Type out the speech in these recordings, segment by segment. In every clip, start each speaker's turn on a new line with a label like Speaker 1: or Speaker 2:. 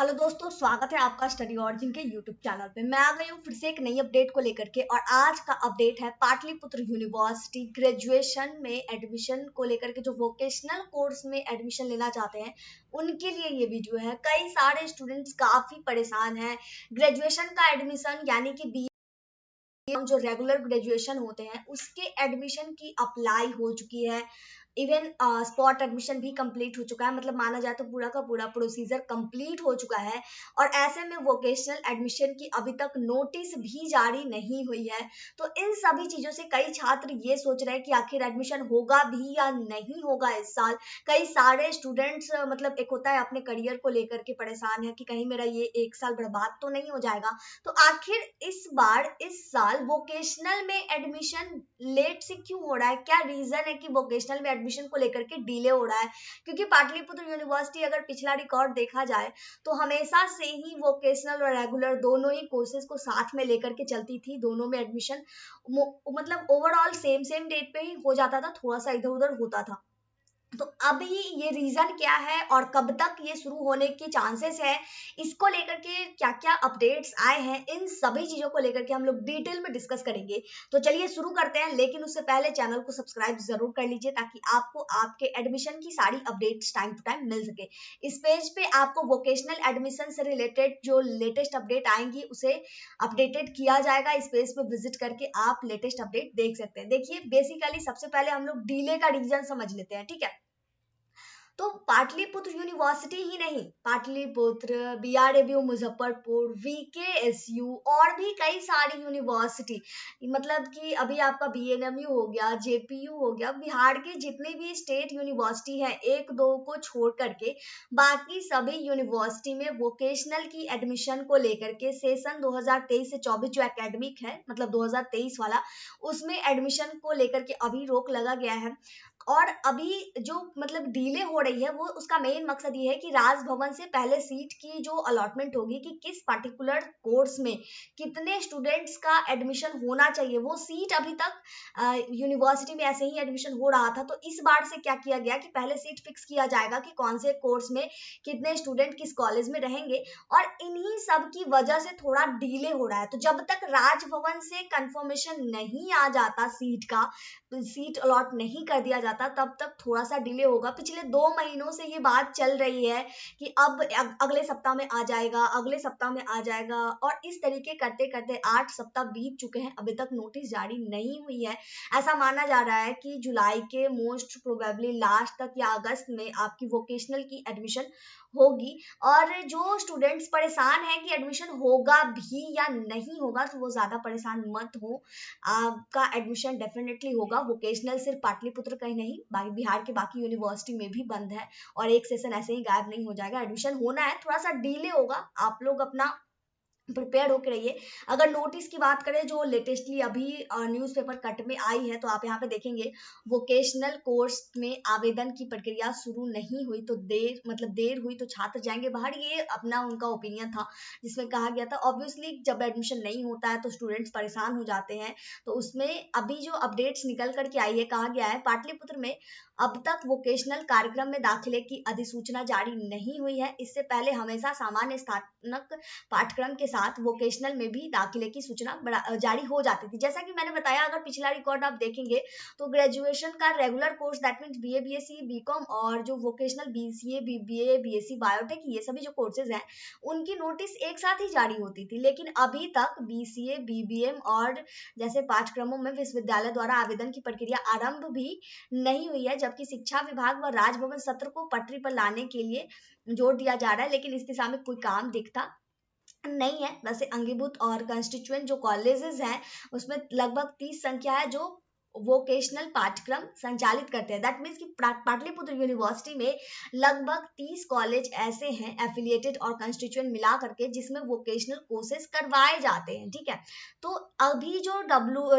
Speaker 1: Hello दोस्तों, स्वागत है आपका स्टडी ऑरिजिन के यूट्यूब चैनल पे। मैं आ गई हूँ फिर से एक नई अपडेट को लेकर के। और आज का अपडेट है पाटलिपुत्र यूनिवर्सिटी ग्रेजुएशन में एडमिशन को लेकर के। जो वोकेशनल कोर्स में एडमिशन लेना चाहते हैं उनके लिए ये वीडियो है। कई सारे स्टूडेंट्स काफी परेशान हैं। ग्रेजुएशन का एडमिशन यानी कि बी जो रेगुलर ग्रेजुएशन होते हैं उसके एडमिशन की अप्लाई हो चुकी है। इवन स्पॉट एडमिशन भी कंप्लीट हो चुका है, मतलब माना जाए तो पूरा का पूरा प्रोसीजर कंप्लीट हो चुका है। और ऐसे में वोकेशनल एडमिशन की अभी तक नोटिस भी जारी नहीं हुई है। तो इन सभी चीजों से कई छात्र ये सोच रहे हैं कि आखिर एडमिशन होगा भी या नहीं होगा इस साल। कई सारे स्टूडेंट्स मतलब एक होता है अपने करियर को लेकर के परेशान है कि कहीं मेरा ये एक साल बर्बाद तो नहीं हो जाएगा। तो आखिर इस साल वोकेशनल में एडमिशन लेट से क्यों हो रहा है? क्या रीजन है कि वोकेशनल में एडमिशन को लेकर के डिले हो रहा है? क्योंकि पाटलिपुत्र यूनिवर्सिटी अगर पिछला रिकॉर्ड देखा जाए तो हमेशा से ही वोकेशनल और रेगुलर दोनों ही कोर्सेज को साथ में लेकर के चलती थी। दोनों में एडमिशन मतलब ओवरऑल सेम सेम डेट पे ही हो जाता था, थोड़ा सा इधर उधर होता था। तो अभी ये रीजन क्या है और कब तक ये शुरू होने के चांसेस है, इसको लेकर के क्या क्या अपडेट्स आए हैं, इन सभी चीजों को लेकर के हम लोग डिटेल में डिस्कस करेंगे। तो चलिए शुरू करते हैं, लेकिन उससे पहले चैनल को सब्सक्राइब जरूर कर लीजिए ताकि आपको आपके एडमिशन की सारी अपडेट्स टाइम टू टाइम मिल सके। इस पेज पे आपको वोकेशनल एडमिशन से रिलेटेड जो लेटेस्ट अपडेट आएंगी उसे अपडेटेड किया जाएगा। इस पेज पे विजिट करके आप लेटेस्ट अपडेट देख सकते हैं। देखिए, बेसिकली सबसे पहले हम लोग डिले का रीजन समझ लेते हैं, ठीक है। तो पाटलिपुत्र यूनिवर्सिटी ही नहीं, पाटलिपुत्र, बीआरएबीयू मुजफ्फरपुर, वीकेएसयू और भी कई सारी यूनिवर्सिटी, मतलब कि अभी आपका बीएनएमयू हो गया, जेपीयू हो गया, बिहार के जितने भी स्टेट यूनिवर्सिटी है एक दो को छोड़ करके बाकी सभी यूनिवर्सिटी में वोकेशनल की एडमिशन को लेकर के सेशन 2023 से 24 जो एकेडमिक है, मतलब 2023 वाला, उसमें एडमिशन को लेकर के अभी रोक लगा गया है। और अभी जो मतलब डीले हो रही है वो उसका मेन मकसद ये है कि राजभवन से पहले सीट की जो अलॉटमेंट होगी कि किस पर्टिकुलर कोर्स में कितने स्टूडेंट्स का एडमिशन होना चाहिए, वो सीट अभी तक यूनिवर्सिटी में ऐसे ही एडमिशन हो रहा था। तो इस बार से क्या किया गया कि पहले सीट फिक्स किया जाएगा कि कौन से कोर्स में कितने स्टूडेंट किस कॉलेज में रहेंगे। और इन्हीं सब की वजह से थोड़ा डीले हो रहा है। तो जब तक राजभवन से कंफर्मेशन नहीं आ जाता सीट अलॉट नहीं कर दिया जाता तब तक थोड़ा सा डिले होगा। पिछले 2 महीनों से ये बात चल रही है कि अब अगले सप्ताह में आ जाएगा, अगले सप्ताह में आ जाएगा, और इस तरीके करते करते 8 सप्ताह बीत चुके हैं, अभी तक नोटिस जारी नहीं हुई है। ऐसा माना जा रहा है कि जुलाई के मोस्ट प्रोबेबली लास्ट तक या अगस्त में आपकी वोकेशनल की एडमिशन होगी। और जो स्टूडेंट्स परेशान हैं कि एडमिशन होगा भी या नहीं होगा तो वो ज्यादा परेशान मत हो, आपका एडमिशन डेफिनेटली होगा। वोकेशनल सिर्फ पाटलिपुत्र का ही नहीं, बिहार के बाकी यूनिवर्सिटी में भी बंद है और एक सेशन ऐसे ही गायब नहीं हो जाएगा। एडमिशन होना है, थोड़ा सा डिले होगा, आप लोग अपना प्रिपेयर होकर रहिए। अगर नोटिस की बात करें जो लेटेस्टली अभी न्यूज़पेपर कट में आई है तो आप यहाँ पे देखेंगे वोकेशनल कोर्स में आवेदन की प्रक्रिया शुरू नहीं हुई तो देर हुई तो छात्र जाएंगे बाहर, ये अपना उनका ओपिनियन था जिसमें कहा गया था। ऑब्वियसली जब एडमिशन नहीं होता है तो स्टूडेंट्स परेशान हो जाते हैं। तो उसमें अभी जो अपडेट्स निकल करके आई है, कहा गया है पाटलिपुत्र में अब तक वोकेशनल कार्यक्रम में दाखिले की अधिसूचना जारी नहीं हुई है। इससे पहले हमेशा सामान्य स्नातक पाठ्यक्रम के साथ वोकेशनल में भी दाखिले की सूचना जारी हो जाती थी। जैसा कि मैंने बताया, अगर पिछला रिकॉर्ड आप देखेंगे तो ग्रेजुएशन का regular course that means BA, BSc, BCom और जो vocational BCA, BBA, BSc, biotech, ये सभी जो कोर्सेज हैं उनकी नोटिस एक साथ ही जारी होती थी। लेकिन अभी तक बीसीए, बीबीएम और जैसे पाठ्यक्रमों में विश्वविद्यालय द्वारा आवेदन की प्रक्रिया आरंभ भी नहीं हुई है, जबकि शिक्षा विभाग व राजभवन सत्र को पटरी पर लाने के लिए जोर दिया जा रहा है, लेकिन इस दिशा में कोई काम दिखता नहीं है। वैसे अंगीभूत और कंस्टिट्यूएंट जो कॉलेजेस हैं उसमें लगभग 30 संख्या है जो वोकेशनल पाठ्यक्रम संचालित करते हैं। दैट मीन्स कि पाटलिपुत्र यूनिवर्सिटी में लगभग 30 कॉलेज ऐसे हैं एफिलिएटेड और कंस्टिट्यूएंट मिला करके जिसमें वोकेशनल कोर्सेज करवाए जाते हैं, ठीक है। तो अभी जो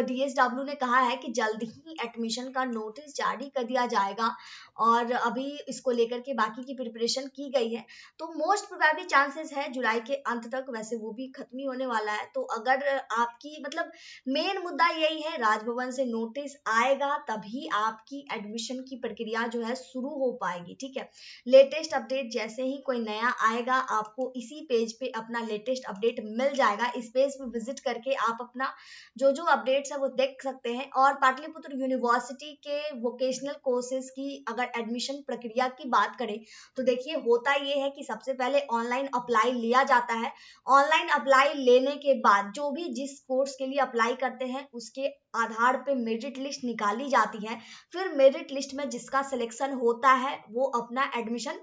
Speaker 1: डीएसडब्ल्यू ने कहा है कि जल्द ही एडमिशन का नोटिस जारी कर दिया जाएगा और अभी इसको लेकर के बाकी की प्रिपरेशन की गई है। तो मोस्ट प्रोबेबली चांसेस है जुलाई के अंत तक, वैसे वो भी खत्म ही होने वाला है। तो अगर आपकी मतलब मेन मुद्दा यही है राजभवन से नोटिस नोटिस आएगा तभी आपकी एडमिशन की प्रक्रिया जो है शुरू हो पाएगी, ठीक है। लेटेस्ट अपडेट जैसे ही कोई नया आएगा आपको इसी पेज पे अपना लेटेस्ट अपडेट मिल जाएगा। इस पेज पे विजिट करके आप अपना जो जो अपडेट्स है वो देख सकते हैं। और पाटलिपुत्र यूनिवर्सिटी के वोकेशनल कोर्सेज की अगर एडमिशन प्रक्रिया की बात करें तो देखिए होता ये है कि सबसे पहले ऑनलाइन अप्लाई लिया जाता है। ऑनलाइन अप्लाई लेने के बाद जो भी जिस कोर्स के लिए अप्लाई करते हैं उसके आधार पे मेरिट लिस्ट निकाली जाती है। फिर मेरिट लिस्ट में जिसका सिलेक्शन होता है वो अपना एडमिशन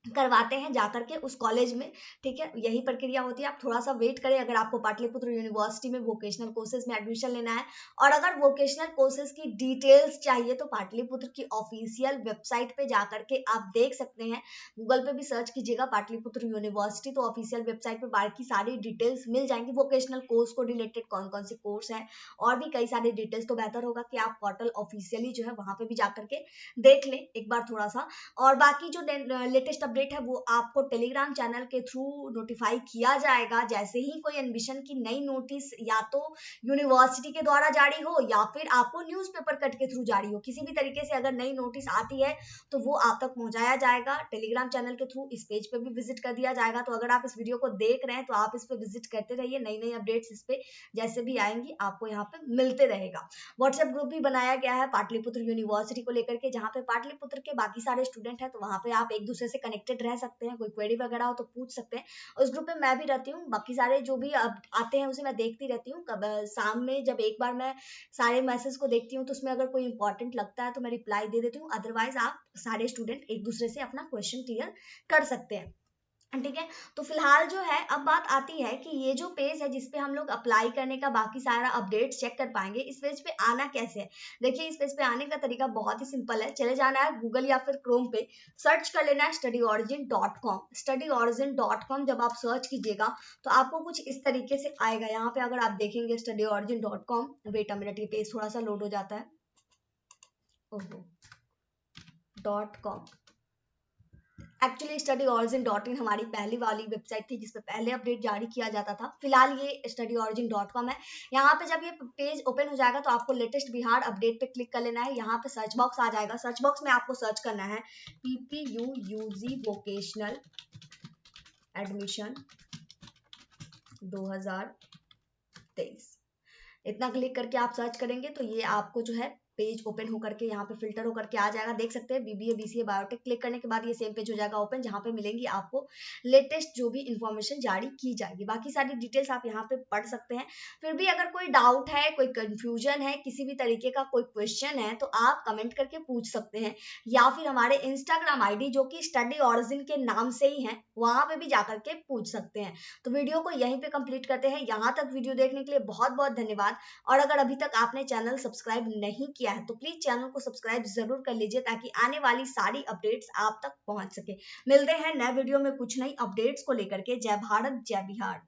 Speaker 1: करवाते हैं जाकर के उस कॉलेज में, ठीक है। यही प्रक्रिया होती है। आप थोड़ा सा वेट करें अगर आपको पाटलिपुत्र यूनिवर्सिटी में वोकेशनल कोर्सेज में एडमिशन लेना है। और अगर वोकेशनल कोर्सेज की डिटेल्स चाहिए तो पाटलिपुत्र की ऑफिशियल वेबसाइट पे जाकर के आप देख सकते हैं। गूगल पे भी सर्च कीजिएगा पाटलिपुत्र यूनिवर्सिटी, तो ऑफिशियल वेबसाइट पे बाकी सारी डिटेल्स मिल जाएंगी वोकेशनल कोर्स को रिलेटेड, कौन कौन से कोर्स है और भी कई सारी डिटेल्स। तो बेहतर होगा कि आप पोर्टल ऑफिशियली जो है वहां पे भी जाकर के देख लें एक बार थोड़ा सा। और बाकी जो लेटेस्ट अपडेट है वो आपको टेलीग्राम चैनल के थ्रू नोटिफाई किया जाएगा। जैसे ही कोई एडमिशन की नई नोटिस या तो यूनिवर्सिटी के द्वारा जारी हो या फिर आपको न्यूज़पेपर कट के थ्रू जारी हो, किसी भी तरीके से अगर नई नोटिस आती है तो वो आप तक पहुंचाया जाएगा टेलीग्राम चैनल के थ्रू। इस पेज पे भी विजिट कर दिया जाएगा। तो अगर आप इस वीडियो को देख रहे हैं तो आप इस पे विजिट करते रहिए, नई नई अपडेट्स इस पे जैसे भी आएंगी आपको यहाँ पे मिलते रहेगा। व्हाट्सएप ग्रुप भी बनाया गया है पाटलिपुत्र यूनिवर्सिटी को लेकर के, जहाँ पे पाटलिपुत्र के बाकी सारे स्टूडेंट हैं, तो वहाँ पे आप एक दूसरे से कनेक्टेड रह सकते हैं। कोई क्वेरी वगैरह हो तो पूछ सकते हैं। उस ग्रुप में मैं भी रहती हूँ, बाकी सारे जो भी आते हैं उसे मैं देखती रहती हूँ। कब शाम में जब एक बार मैं सारे मैसेज को देखती हूँ तो उसमें अगर कोई इंपॉर्टेंट लगता है तो मैं रिप्लाई दे देती हूँ। अदरवाइज आप सारे स्टूडेंट एक दूसरे से अपना क्वेश्चन क्लियर कर सकते हैं, ठीक है। तो फिलहाल जो है अब बात आती है कि ये जो पेज है जिसपे हम लोग अप्लाई करने का बाकी सारा अपडेट चेक कर पाएंगे, इस पेज पे आना कैसे है। देखिए इस पेज पे आने का तरीका बहुत ही सिंपल है। चले जाना है गूगल या फिर क्रोम पे, सर्च कर लेना है studyorigin.com। studyorigin.com जब आप सर्च कीजिएगा तो आपको कुछ इस तरीके से आएगा। यहाँ पे अगर आप देखेंगे studyorigin.com, वेट अ मिनट, ये पेज थोड़ा सा लोड हो जाता है। ओहो .com, एक्चुअली studyorigin.in हमारी पहली वाली वेबसाइट थी जिसपे पहले अपडेट जारी किया जाता था। फिलहाल ये studyorigin.com है। यहाँ पे जब ये पेज ओपन हो जाएगा तो आपको लेटेस्ट बिहार अपडेट पे क्लिक कर लेना है। यहाँ पे सर्च बॉक्स आ जाएगा। सर्च बॉक्स में आपको सर्च करना है PPUUG वोकेशनल एडमिशन 2023। इतना क्लिक करके आप सर्च करेंगे तो ये आपको जो है पेज ओपन होकर के यहाँ पे फिल्टर होकर के आ जाएगा। देख सकते हैं BBA BCA बायोटेक। क्लिक करने के बाद ये सेम पेज हो जाएगा ओपन, जहाँ पे मिलेंगी आपको लेटेस्ट जो भी इंफॉर्मेशन जारी की जाएगी। बाकी सारी डिटेल्स आप यहाँ पे पढ़ सकते हैं। फिर भी अगर कोई डाउट है, कोई कंफ्यूजन है, किसी भी तरीके का कोई क्वेश्चन है तो आप कमेंट करके पूछ सकते हैं, या फिर हमारे इंस्टाग्राम ID जो कि स्टडी ऑरिजिन के नाम से ही है वहां पे भी जाकर के पूछ सकते हैं। तो वीडियो को यहीं पे कंप्लीट करते हैं। यहाँ तक वीडियो देखने के लिए बहुत बहुत धन्यवाद। और अगर अभी तक आपने चैनल सब्सक्राइब नहीं किया है तो प्लीज चैनल को सब्सक्राइब जरूर कर लीजिए ताकि आने वाली सारी अपडेट्स आप तक पहुंच सके। मिलते हैं नए वीडियो में कुछ नई अपडेट्स को लेकर के। जय भारत जय बिहार।